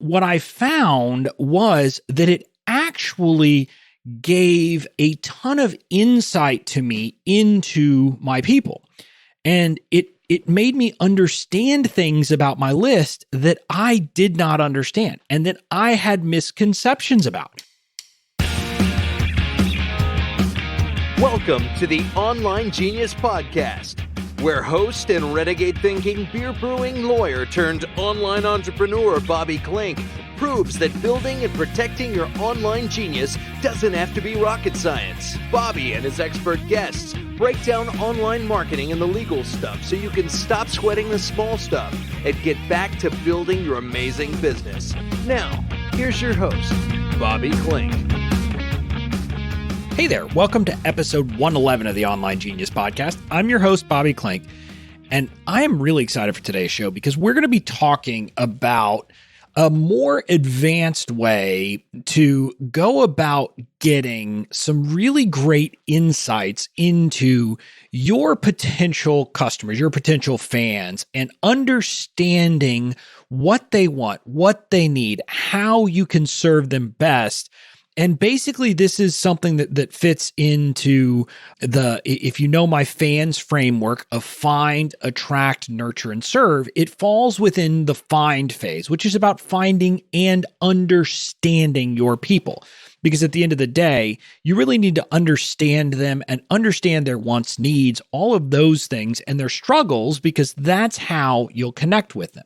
what I found was that it actually gave a ton of insight to me into my people. And it made me understand things about my list that I did not understand and that I had misconceptions about. Welcome to the Online Genius Podcast, where host and renegade-thinking beer-brewing lawyer turned online entrepreneur Bobby Klinck proves that building and protecting your online genius doesn't have to be rocket science. Bobby and his expert guests break down online marketing and the legal stuff so you can stop sweating the small stuff and get back to building your amazing business. Now, here's your host, Bobby Klinck. Hey there, welcome to episode 111 of the Online Genius Podcast. I'm your host, Bobby Klinck, and I am really excited for today's show because we're going to be talking about a more advanced way to go about getting some really great insights into your potential customers, your potential fans, and understanding what they want, what they need, how you can serve them best. And basically, this is something that fits into if you know my fans framework of find, attract, nurture, and serve, it falls within the find phase, which is about finding and understanding your people. Because at the end of the day, you really need to understand them and understand their wants, needs, all of those things and their struggles, because that's how you'll connect with them.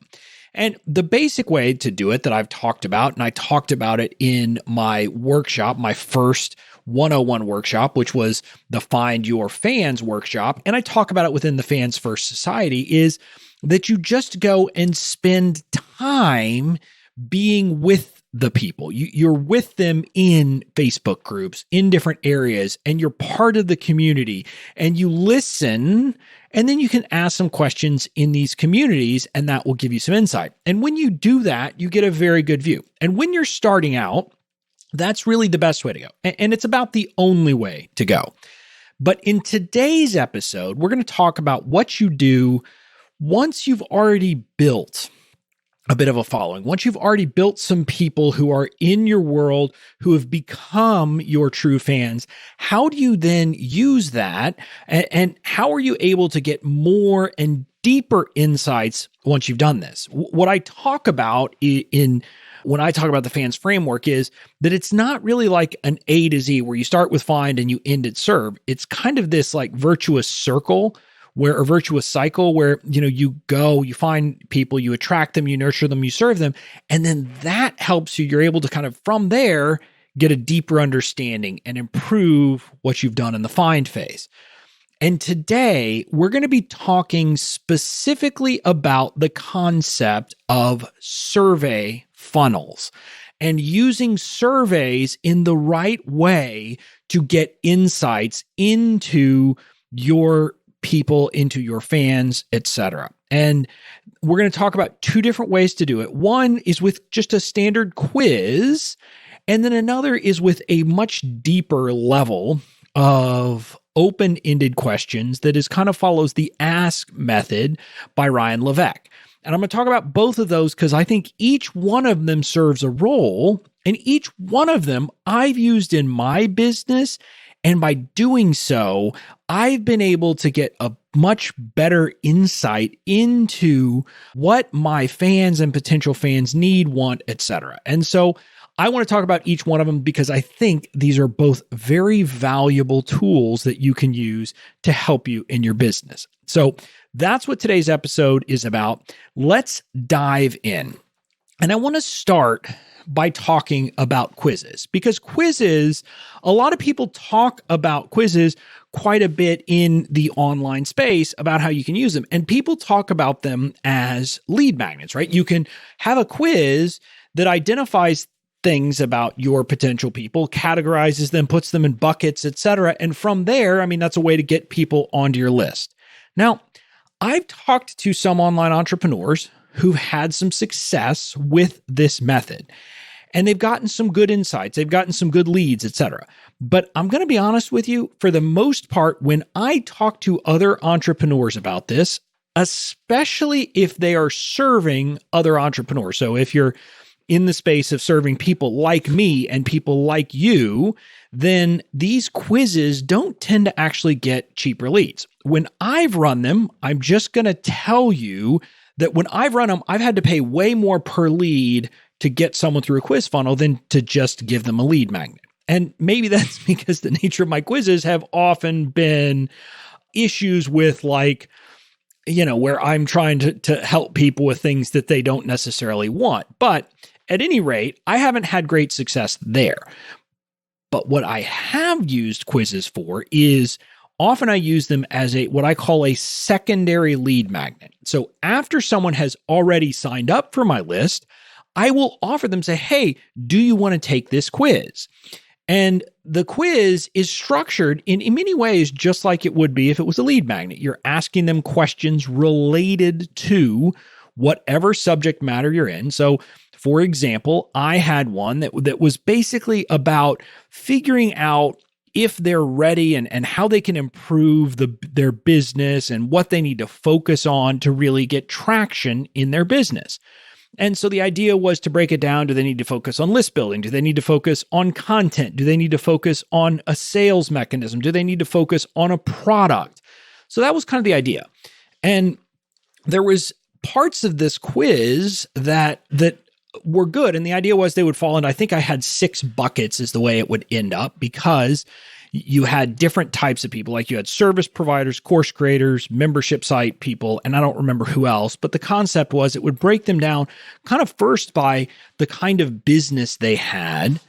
And the basic way to do it that I've talked about, and I talked about it in my workshop, my first 101 workshop, which was the Find Your Fans workshop, and I talk about it within the Fans First Society, is that you just go and spend time being with the people. You're with them in Facebook groups, in different areas, and you're part of the community, and you listen, and then you can ask some questions in these communities, and that will give you some insight. And when you do that, you get a very good view. And when you're starting out, that's really the best way to go. And it's about the only way to go. But in today's episode, we're going to talk about what you do once you've already built a bit of a following. Once you've already built some people who are in your world, who have become your true fans, how do you then use that? And how are you able to get more and deeper insights once you've done this? What I talk about when I talk about the fans framework is that it's not really like an A to Z where you start with find and you end at serve. It's kind of this like virtuous circle where a virtuous cycle where, you go, you find people, you attract them, you nurture them, you serve them. And then that helps you. You're able to kind of from there get a deeper understanding and improve what you've done in the find phase. And today we're going to be talking specifically about the concept of survey funnels and using surveys in the right way to get insights into your people, into your fans, etc. And we're going to talk about two different ways to do it. One is with just a standard quiz, and then another is with a much deeper level of open-ended questions that is kind of follows the ask method by Ryan Levesque. And I'm going to talk about both of those because I think each one of them serves a role, and each one of them I've used in my business. And by doing so, I've been able to get a much better insight into what my fans and potential fans need, want, etc. And so I want to talk about each one of them because I think these are both very valuable tools that you can use to help you in your business. So that's what today's episode is about. Let's dive in. And I want to start by talking about quizzes, because quizzes, a lot of people talk about quizzes quite a bit in the online space about how you can use them. And people talk about them as lead magnets, right? You can have a quiz that identifies things about your potential people, categorizes them, puts them in buckets, etc. And from there, that's a way to get people onto your list. Now, I've talked to some online entrepreneurs who've had some success with this method. And they've gotten some good insights. They've gotten some good leads, etc. But I'm going to be honest with you, for the most part, when I talk to other entrepreneurs about this, especially if they are serving other entrepreneurs. So if you're in the space of serving people like me and people like you, then these quizzes don't tend to actually get cheaper leads. When I've run them, I'm just going to tell you that when I've run them, I've had to pay way more per lead to get someone through a quiz funnel than to just give them a lead magnet. And maybe that's because the nature of my quizzes have often been issues with where I'm trying to help people with things that they don't necessarily want. But at any rate, I haven't had great success there. But what I have used quizzes for is often I use them as what I call a secondary lead magnet. So after someone has already signed up for my list, I will offer them, say, hey, do you want to take this quiz? And the quiz is structured in many ways just like it would be if it was a lead magnet. You're asking them questions related to whatever subject matter you're in. So, for example, I had one that was basically about figuring out if they're ready and how they can improve their business and what they need to focus on to really get traction in their business. And so the idea was to break it down. Do they need to focus on list building? Do they need to focus on content? Do they need to focus on a sales mechanism? Do they need to focus on a product? So that was kind of the idea. And there was parts of this quiz that were good. And the idea was they would fall into, I think I had 6 buckets is the way it would end up, because you had different types of people. Like you had service providers, course creators, membership site people, and I don't remember who else. But the concept was it would break them down kind of first by the kind of business they had.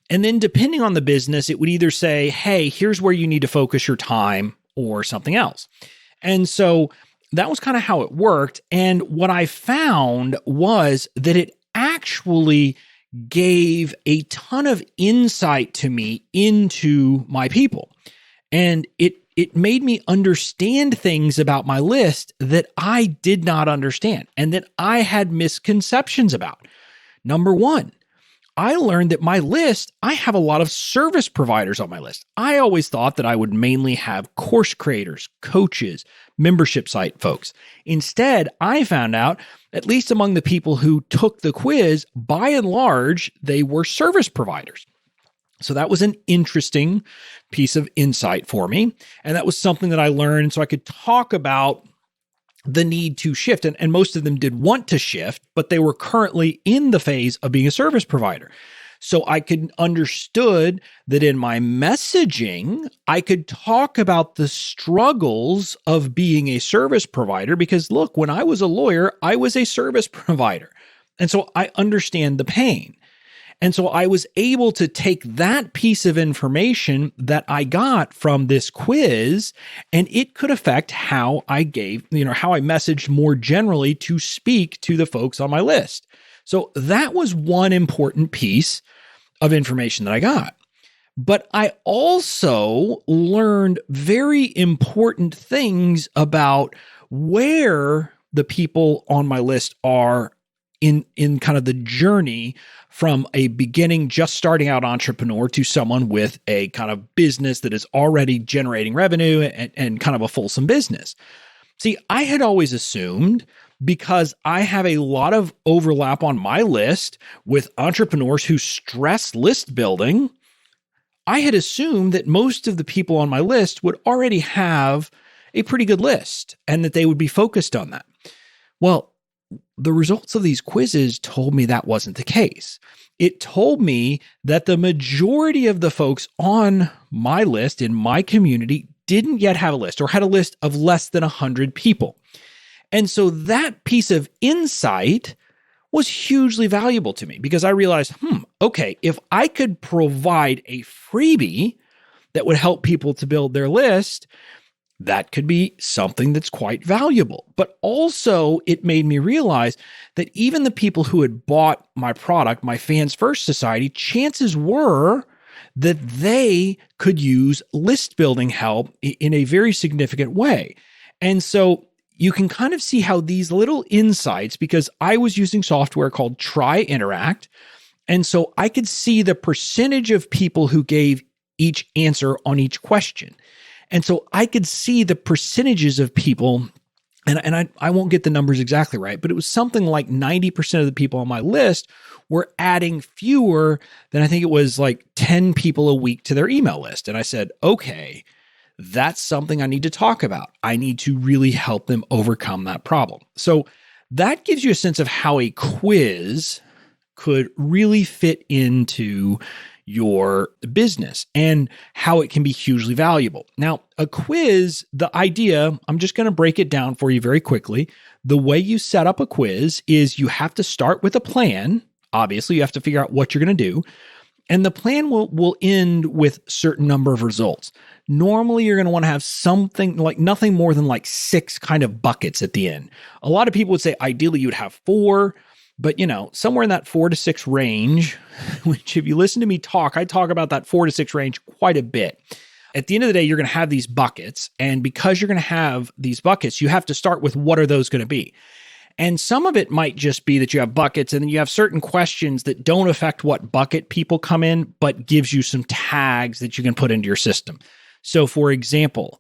And then depending on the business, it would either say, hey, here's where you need to focus your time or something else. And so that was kind of how it worked. And what I found was that it actually gave a ton of insight to me into my people. And it made me understand things about my list that I did not understand and that I had misconceptions about. Number one, I learned that my list, I have a lot of service providers on my list. I always thought that I would mainly have course creators, coaches, membership site folks. Instead, I found out, at least among the people who took the quiz, by and large, they were service providers. So that was an interesting piece of insight for me. And that was something that I learned so I could talk about the need to shift. And most of them did want to shift, but they were currently in the phase of being a service provider. So I could understood that in my messaging, I could talk about the struggles of being a service provider, because look, when I was a lawyer, I was a service provider. And so I understand the pain. And so I was able to take that piece of information that I got from this quiz, and it could affect how I how I messaged more generally to speak to the folks on my list. So that was one important piece of information that I got. But I also learned very important things about where the people on my list are in kind of the journey from a beginning, just starting out entrepreneur to someone with a kind of business that is already generating revenue and kind of a fulsome business. See, I had always assumed, because I have a lot of overlap on my list with entrepreneurs who stress list building, I had assumed that most of the people on my list would already have a pretty good list and that they would be focused on that. Well, the results of these quizzes told me that wasn't the case. It told me that the majority of the folks on my list in my community didn't yet have a list, or had a list of less than 100 people. And so that piece of insight was hugely valuable to me, because I realized, okay, if I could provide a freebie that would help people to build their list, that could be something that's quite valuable. But also it made me realize that even the people who had bought my product, my Fans First Society, chances were that they could use list building help in a very significant way. And so you can kind of see how these little insights, because I was using software called Try Interact, and so I could see the percentage of people who gave each answer on each question. And so I could see the percentages of people and I won't get the numbers exactly right, but it was something like 90% of the people on my list were adding fewer than, I think it was like 10 people a week to their email list. And I said, okay, that's something I need to talk about. I need to really help them overcome that problem. So that gives you a sense of how a quiz could really fit into your business and how it can be hugely valuable. Now, a quiz, the idea, I'm just going to break it down for you very quickly. The way you set up a quiz is you have to start with a plan. Obviously, you have to figure out what you're going to do. And the plan will end with a certain number of results. Normally, you're going to want to have something like nothing more than like 6 kind of buckets at the end. A lot of people would say ideally you'd have 4, but somewhere in that 4 to 6 range, which if you listen to me talk, I talk about that 4 to 6 range quite a bit. At the end of the day, you're going to have these buckets. And because you're going to have these buckets, you have to start with what are those going to be? And some of it might just be that you have buckets and then you have certain questions that don't affect what bucket people come in, but gives you some tags that you can put into your system. So for example,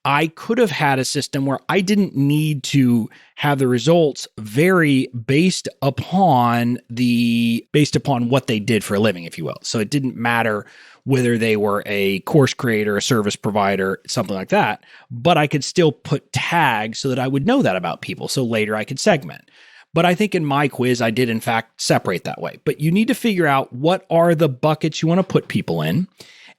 I could have had a system where I didn't need to have the results vary based upon what they did for a living, if you will. So it didn't matter whether they were a course creator, a service provider, something like that, but I could still put tags so that I would know that about people. So later I could segment. But I think in my quiz, I did in fact separate that way. But you need to figure out what are the buckets you want to put people in.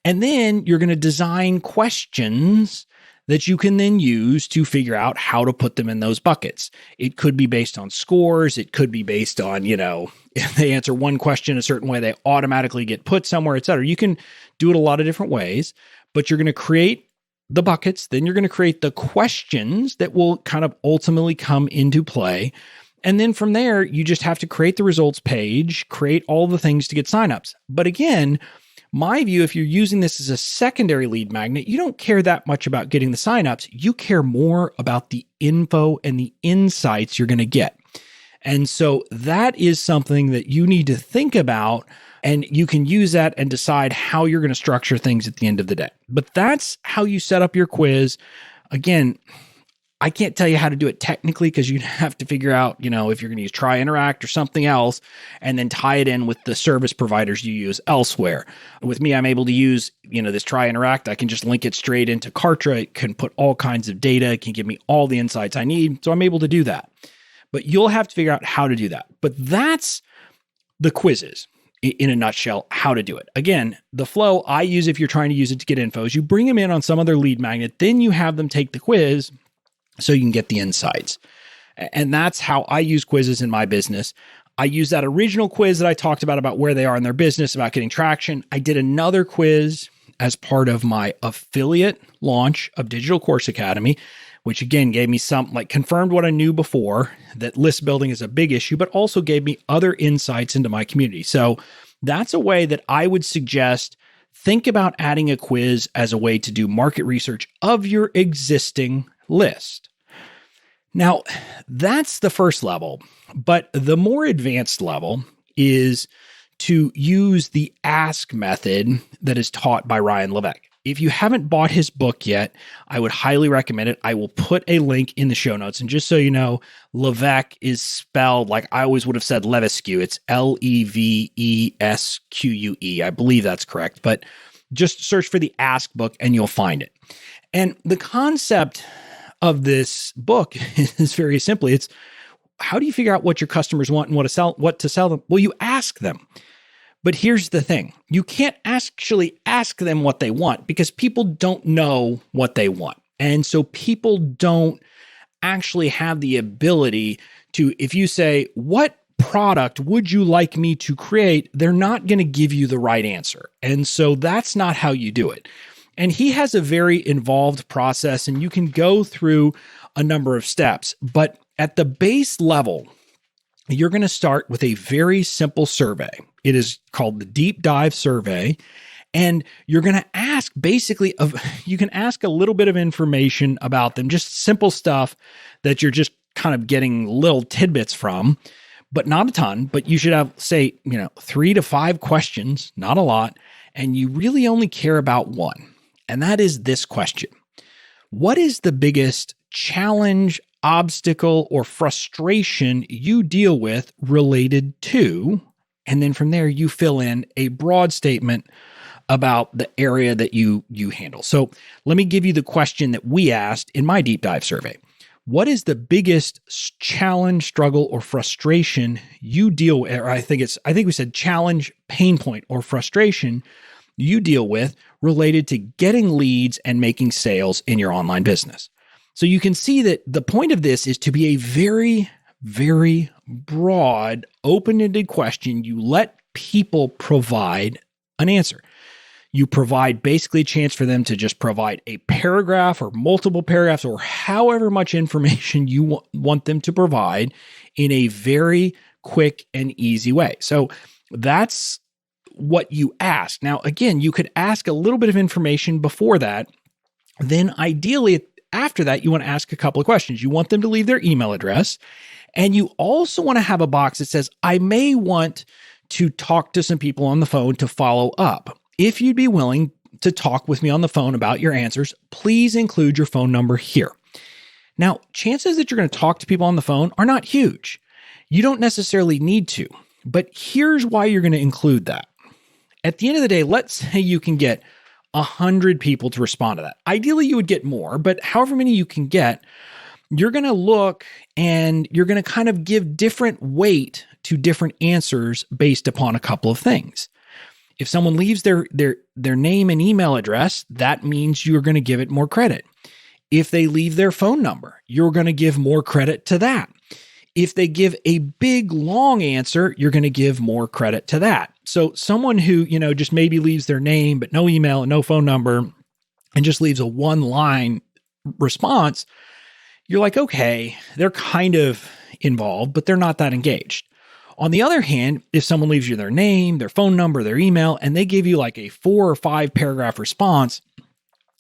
And then you're going to design questions that you can then use to figure out how to put them in those buckets. It could be based on scores. It could be based on, if they answer one question a certain way, they automatically get put somewhere, et cetera. You can do it a lot of different ways, but you're going to create the buckets. Then you're going to create the questions that will kind of ultimately come into play. And then from there, you just have to create the results page, create all the things to get signups. But again, my view, if you're using this as a secondary lead magnet, you don't care that much about getting the signups. You care more about the info and the insights you're going to get. And so that is something that you need to think about, and you can use that and decide how you're going to structure things at the end of the day. But that's how you set up your quiz. Again, I can't tell you how to do it technically because you'd have to figure out, if you're going to use Try Interact or something else, and then tie it in with the service providers you use elsewhere. With me, I'm able to use, this Try Interact. I can just link it straight into Kartra. It can put all kinds of data. It can give me all the insights I need. So I'm able to do that. But you'll have to figure out how to do that. But that's the quizzes in a nutshell, how to do it. Again, the flow I use if you're trying to use it to get info is you bring them in on some other lead magnet, then you have them take the quiz so you can get the insights. And that's how I use quizzes in my business. I use that original quiz that I talked about where they are in their business, about getting traction. I did another quiz as part of my affiliate launch of Digital Course Academy, which again gave me confirmed what I knew before, that list building is a big issue, but also gave me other insights into my community. So that's a way that I would suggest think about adding a quiz as a way to do market research of your existing list. Now, that's the first level, but the more advanced level is to use the ask method that is taught by Ryan Levesque. If you haven't bought his book yet, I would highly recommend it. I will put a link in the show notes. And just so you know, Levesque is spelled like I always would have said Levesque. It's Levesque. I believe that's correct, but just search for the Ask book and you'll find it. And the concept of this book is very simply, it's how do you figure out what your customers want and what to sell them? Well, you ask them. But here's the thing. You can't actually ask them what they want because people don't know what they want. And so people don't actually have the ability to, if you say, what product would you like me to create? They're not going to give you the right answer. And so that's not how you do it. And he has a very involved process, and you can go through a number of steps. But at the base level, you're going to start with a very simple survey. It is called the Deep Dive Survey. And you're going to ask you can ask a little bit of information about them, just simple stuff that you're just kind of getting little tidbits from, but not a ton. But you should have, say, 3 to 5 questions, not a lot. And you really only care about one. And that is this question. What is the biggest challenge obstacle, or frustration you deal with related to. And then from there, you fill in a broad statement about the area that you handle. So let me give you the question that we asked in my deep dive survey. What is the biggest challenge, struggle, or frustration you deal with? Or I think we said challenge, pain point, or frustration you deal with related to getting leads and making sales in your online business. So you can see that the point of this is to be a very, very broad, open-ended question. You let people provide an answer. You provide basically a chance for them to just provide a paragraph or multiple paragraphs or however much information you want them to provide in a very quick and easy way. So that's what you ask. Now, again, you could ask a little bit of information before that. Then ideally, after that, you want to ask a couple of questions. You want them to leave their email address. And you also want to have a box that says, I may want to talk to some people on the phone to follow up. If you'd be willing to talk with me on the phone about your answers, please include your phone number here. Now, chances that you're going to talk to people on the phone are not huge. You don't necessarily need to, but here's why you're going to include that. At the end of the day, let's say you can get 100 people to respond to that. Ideally, you would get more, but however many you can get, you're going to look and you're going to kind of give different weight to different answers based upon a couple of things. If someone leaves their name and email address, that means you're going to give it more credit. If they leave their phone number, you're going to give more credit to that. If they give a big, long answer, you're going to give more credit to that. So someone who, just maybe leaves their name, but no email and no phone number, and just leaves a one-line response, you're like, okay, they're kind of involved, but they're not that engaged. On the other hand, if someone leaves you their name, their phone number, their email, and they give you like a 4 or 5 paragraph response,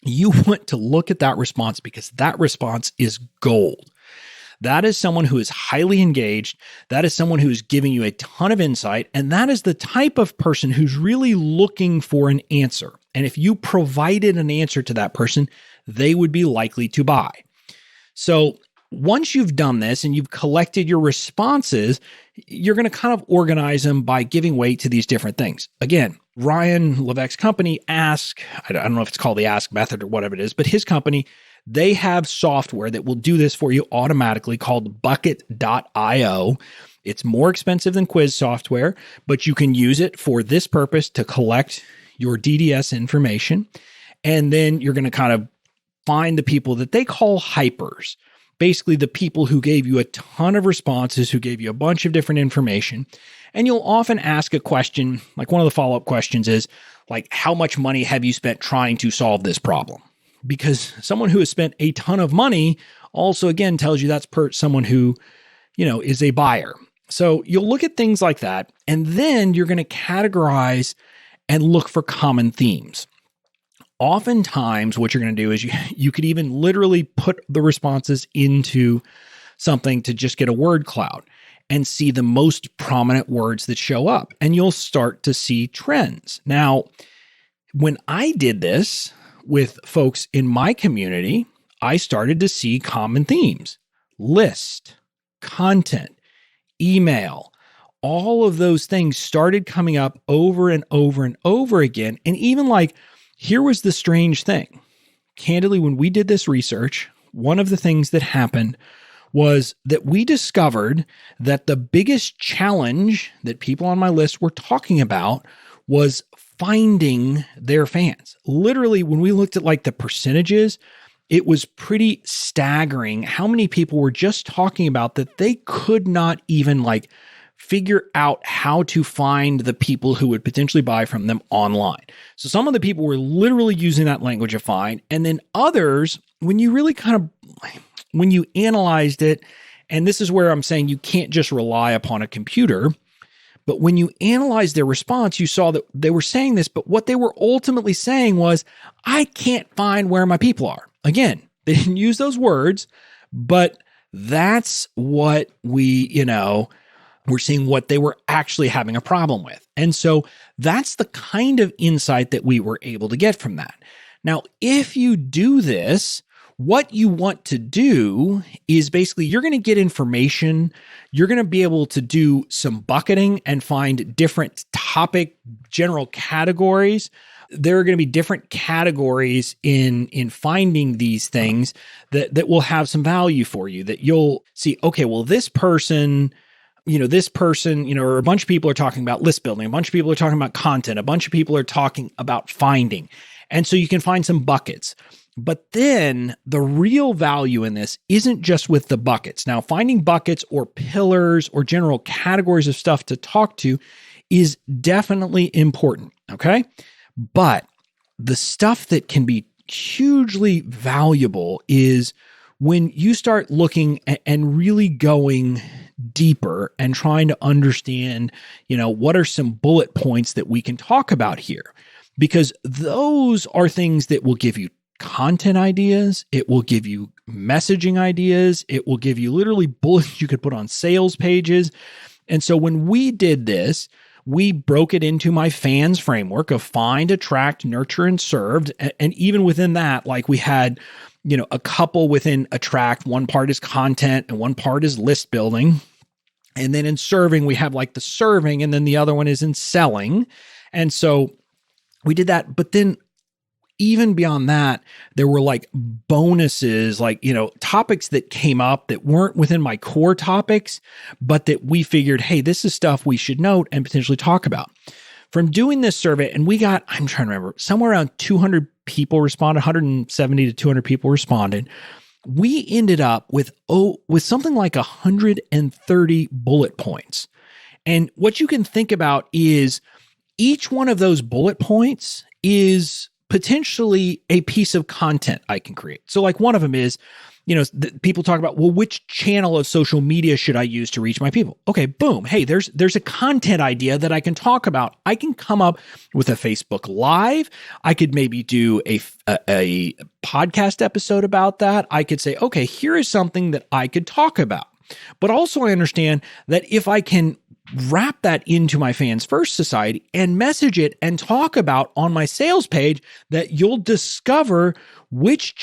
you want to look at that response because that response is gold. That is someone who is highly engaged. That is someone who is giving you a ton of insight. And that is the type of person who's really looking for an answer. And if you provided an answer to that person, they would be likely to buy. So once you've done this and you've collected your responses, you're going to kind of organize them by giving weight to these different things. Again, Ryan Levesque's company, Ask, I don't know if it's called the Ask method or whatever it is, but his company, they have software that will do this for you automatically called Bucket.io. It's more expensive than quiz software, but you can use it for this purpose to collect your DDS information. And then you're going to kind of find the people that they call hypers. Basically, the people who gave you a ton of responses, who gave you a bunch of different information. And you'll often ask a question, like one of the follow-up questions is, like, how much money have you spent trying to solve this problem? Because someone who has spent a ton of money also, again, tells you that's someone who, is a buyer. So you'll look at things like that, and then you're going to categorize and look for common themes. Oftentimes, what you're going to do is you could even literally put the responses into something to just get a word cloud and see the most prominent words that show up, and you'll start to see trends. Now, when I did this with folks in my community, I started to see common themes: list, content, email. All of those things started coming up over and over and over again. And even here was the strange thing. Candidly, when we did this research, one of the things that happened was that we discovered that the biggest challenge that people on my list were talking about was finding their fans. Literally, when we looked at the percentages, it was pretty staggering how many people were just talking about that they could not even figure out how to find the people who would potentially buy from them online. So some of the people were literally using that language of find. And then others, when you really when you analyzed it, and this is where I'm saying you can't just rely upon a computer, but when you analyzed their response, you saw that they were saying this, but what they were ultimately saying was, I can't find where my people are. Again, they didn't use those words, but that's what we're seeing what they were actually having a problem with. And so that's the kind of insight that we were able to get from that. Now, if you do this, what you want to do is basically you're going to get information. You're going to be able to do some bucketing and find different topic general categories. There are going to be different categories in finding these things that will have some value for you, that you'll see, okay, well, this person, or a bunch of people are talking about list building. A bunch of people are talking about content. A bunch of people are talking about finding. And so you can find some buckets. But then the real value in this isn't just with the buckets. Now, finding buckets or pillars or general categories of stuff to talk to is definitely important, okay? But the stuff that can be hugely valuable is when you start looking and really going deeper and trying to understand, what are some bullet points that we can talk about here? Because those are things that will give you content ideas. It will give you messaging ideas. It will give you literally bullets you could put on sales pages. And so when we did this, we broke it into my fans framework of find, attract, nurture, and served. And even within that, like we had, a couple within attract. One part is content and one part is list building. And then in serving, we have like the serving, and then the other one is in selling. And so we did that. But then even beyond that, there were like bonuses, like, topics that came up that weren't within my core topics, but that we figured, hey, this is stuff we should note and potentially talk about. From doing this survey, and we got, I'm trying to remember, somewhere around 200 people responded, 170 to 200 people responded. We ended up with something like 130 bullet points. And what you can think about is each one of those bullet points is potentially a piece of content I can create. So like one of them is, people talk about, well, which channel of social media should I use to reach my people? Okay, boom. Hey, there's a content idea that I can talk about. I can come up with a Facebook Live. I could maybe do a podcast episode about that. I could say, okay, here is something that I could talk about. But also I understand that if I can wrap that into my Fans First Society and message it and talk about on my sales page, that you'll discover which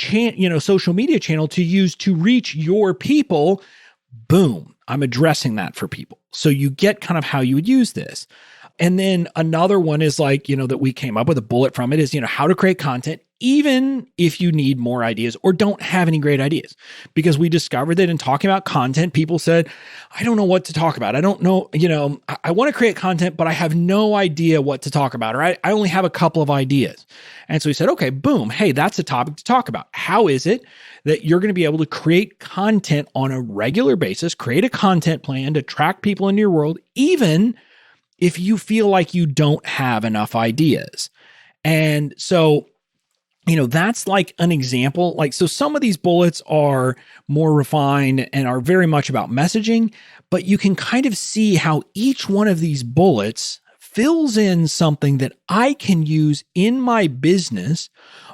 social media channel to use to reach your people. Boom, I'm addressing that for people. So you get kind of how you would use this. And then another one is like, that we came up with a bullet from it is, how to create content, even if you need more ideas or don't have any great ideas. Because we discovered that in talking about content, people said, I don't know what to talk about. I don't know, I want to create content, but I have no idea what to talk about, or I only have a couple of ideas. And so we said, okay, boom, hey, that's a topic to talk about. How is it that you're going to be able to create content on a regular basis, create a content plan to attract people into your world, even if you feel like you don't have enough ideas? And so, that's like an example. Like, so some of these bullets are more refined and are very much about messaging, but you can kind of see how each one of these bullets fills in something that I can use in my business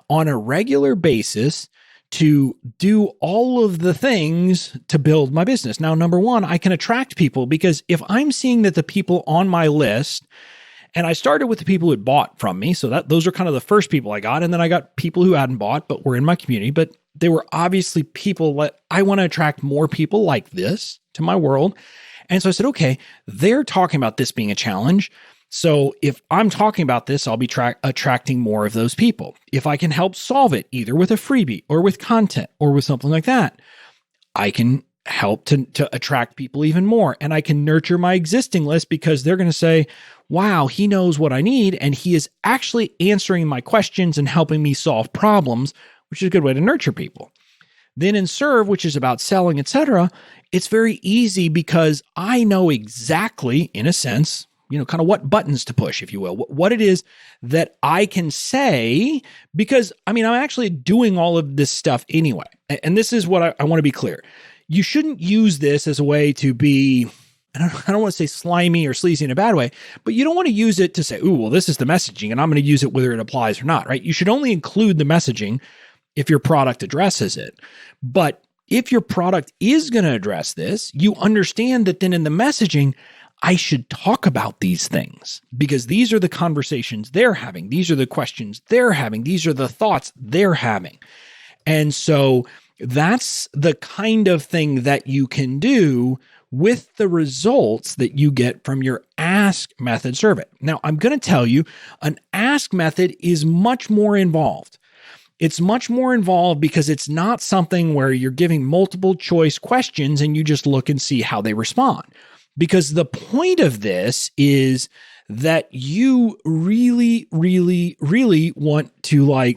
on a regular basis to do all of the things to build my business. Now, number one, I can attract people, because if I'm seeing that the people on my list, and I started with the people who had bought from me, so those are kind of the first people I got, and then I got people who hadn't bought but were in my community, but they were obviously people that I want to attract more people like this to my world. And so I said, okay, they're talking about this being a challenge. So if I'm talking about this, I'll be attracting more of those people. If I can help solve it, either with a freebie or with content or with something like that, I can help to attract people even more. And I can nurture my existing list, because they're going to say, wow, he knows what I need, and he is actually answering my questions and helping me solve problems, which is a good way to nurture people. Then in serve, which is about selling, etc., it's very easy because I know exactly, in a sense, kind of what buttons to push, if you will, what it is that I can say, because I'm actually doing all of this stuff anyway. And this is what I want to be clear. You shouldn't use this as a way to be, I don't want to say slimy or sleazy in a bad way, but you don't want to use it to say, ooh, well, this is the messaging and I'm going to use it whether it applies or not, right? You should only include the messaging if your product addresses it. But if your product is going to address this, you understand that then in the messaging, I should talk about these things, because these are the conversations they're having. These are the questions they're having. These are the thoughts they're having. And so that's the kind of thing that you can do with the results that you get from your ask method survey. Now, I'm going to tell you, an ask method is much more involved. It's much more involved because it's not something where you're giving multiple choice questions and you just look and see how they respond. Because the point of this is that you really, really, really want to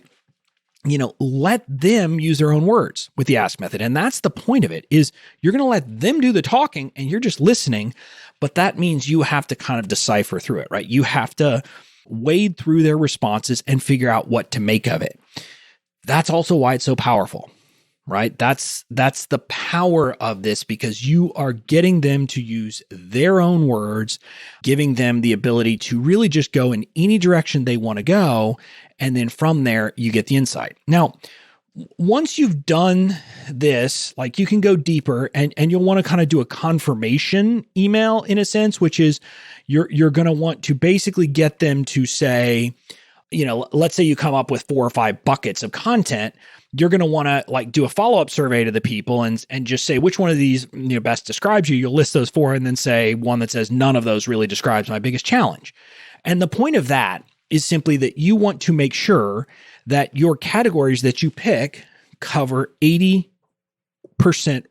let them use their own words with the ask method. And that's the point of it, is you're going to let them do the talking and you're just listening. But that means you have to kind of decipher through it, right? You have to wade through their responses and figure out what to make of it. That's also why it's so powerful, right? That's the power of this, because you are getting them to use their own words, giving them the ability to really just go in any direction they want to go. And then from there, you get the insight. Now, once you've done this, you can go deeper and you'll want to kind of do a confirmation email in a sense, which is you're going to want to basically get them to say, let's say you come up with 4 or 5 buckets of content. You're going to want to do a follow-up survey to the people and just say which one of these best describes you. You'll list those 4 and then say one that says none of those really describes my biggest challenge. And the point of that is simply that you want to make sure that your categories that you pick cover 80%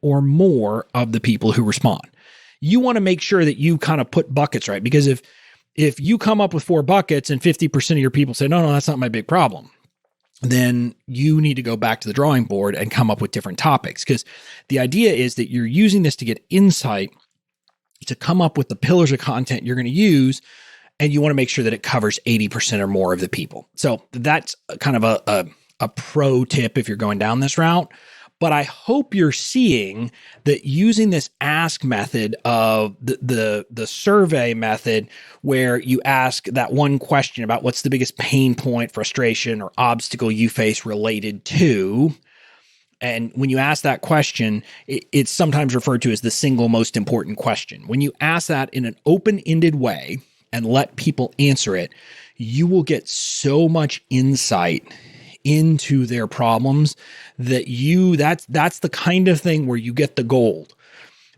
or more of the people who respond. You want to make sure that you kind of put buckets right, because if you come up with 4 buckets and 50% of your people say, no, that's not my big problem, then you need to go back to the drawing board and come up with different topics. Because the idea is that you're using this to get insight, to come up with the pillars of content you're going to use, and you want to make sure that it covers 80% or more of the people. So that's kind of a pro tip if you're going down this route. But I hope you're seeing that using this ask method of the survey method, where you ask that one question about what's the biggest pain point, frustration, or obstacle you face related to. And when you ask that question, it's sometimes referred to as the single most important question. When you ask that in an open-ended way and let people answer it, you will get so much insight into their problems that that's the kind of thing where you get the gold,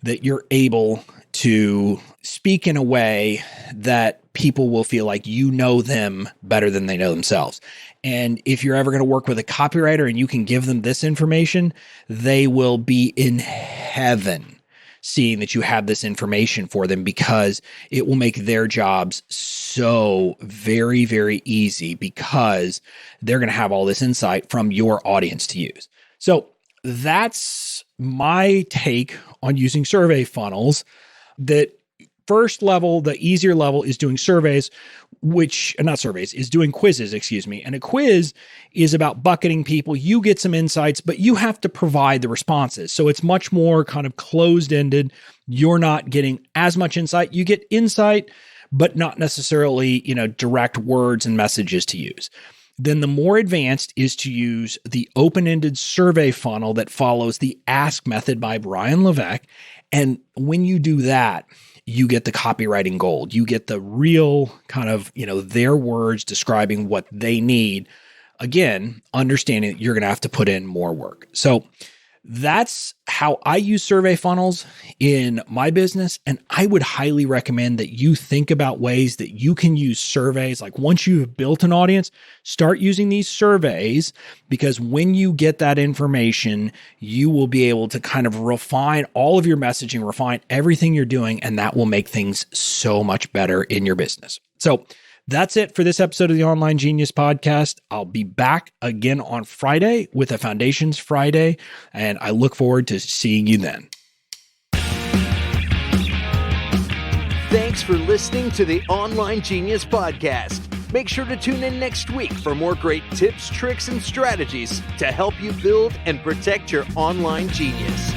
that you're able to speak in a way that people will feel like you know them better than they know themselves. And if you're ever going to work with a copywriter and you can give them this information, they will be in heaven seeing that you have this information for them, because it will make their jobs so very, very easy, because they're going to have all this insight from your audience to use. So that's my take on using survey funnels. That first level, the easier level, is doing surveys, is doing quizzes, And a quiz is about bucketing people. You get some insights, but you have to provide the responses. So it's much more kind of closed-ended. You're not getting as much insight. You get insight, but not necessarily, direct words and messages to use. Then the more advanced is to use the open-ended survey funnel that follows the ask method by Brian Levesque. And when you do that, you get the copywriting gold. You get the real kind of, their words describing what they need. Again, understanding that you're going to have to put in more work. So that's how I use survey funnels in my business. And I would highly recommend that you think about ways that you can use surveys. Once you've built an audience, start using these surveys, because when you get that information, you will be able to kind of refine all of your messaging, refine everything you're doing, and that will make things so much better in your business. So that's it for this episode of the Online Genius Podcast. I'll be back again on Friday with a Foundations Friday, and I look forward to seeing you then. Thanks for listening to the Online Genius Podcast. Make sure to tune in next week for more great tips, tricks, and strategies to help you build and protect your online genius.